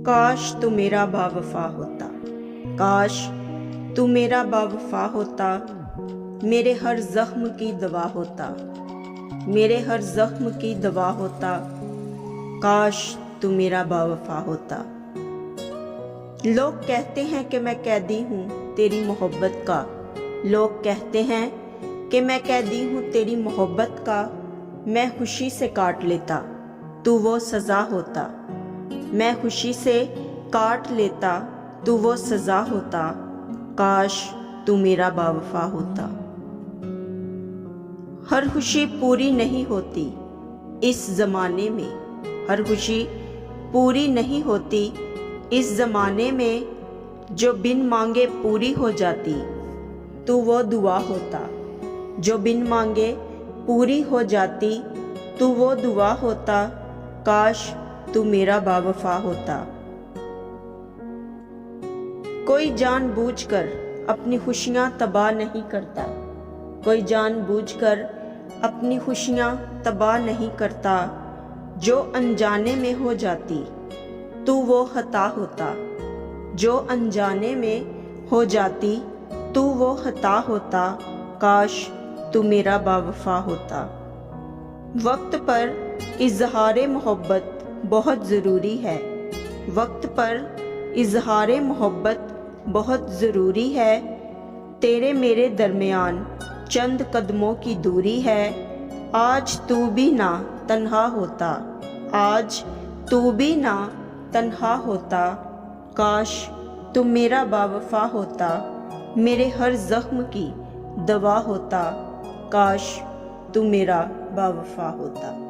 काश तू मेरा बावफा होता, काश तू मेरा बावफा होता, मेरे हर जख्म की दवा होता, मेरे हर जख्म की दवा होता, काश तू मेरा बावफा होता। लोग कहते हैं कि मैं कैदी हूँ तेरी मोहब्बत का, लोग कहते हैं कि मैं कैदी हूँ तेरी मोहब्बत का, मैं खुशी से काट लेता तू वो सज़ा होता, मैं खुशी से काट लेता तू वो सज़ा होता, काश तू मेरा बावफा होता। हर खुशी पूरी नहीं होती इस ज़माने में, हर खुशी पूरी नहीं होती इस ज़माने में, जो बिन मांगे पूरी हो जाती तू वो दुआ होता, जो बिन मांगे पूरी हो जाती तू वो दुआ होता, काश तू मेरा बावफा होता। कोई जानबूझकर अपनी खुशियाँ तबाह नहीं करता, कोई जानबूझकर अपनी खुशियाँ तबाह नहीं करता, जो अनजाने में हो जाती तू वो खता होता, जो अनजाने में हो जाती तू वो खता होता, काश तू मेरा बावफा होता। वक्त पर इजहार मोहब्बत बहुत ज़रूरी है, वक्त पर इजहार मोहब्बत बहुत ज़रूरी है, तेरे मेरे दरमियान चंद कदमों की दूरी है, आज तू भी ना तन्हा होता, आज तू भी ना तन्हा होता, काश तू मेरा बावफा होता, मेरे हर ज़ख्म की दवा होता, काश तू मेरा बावफा होता।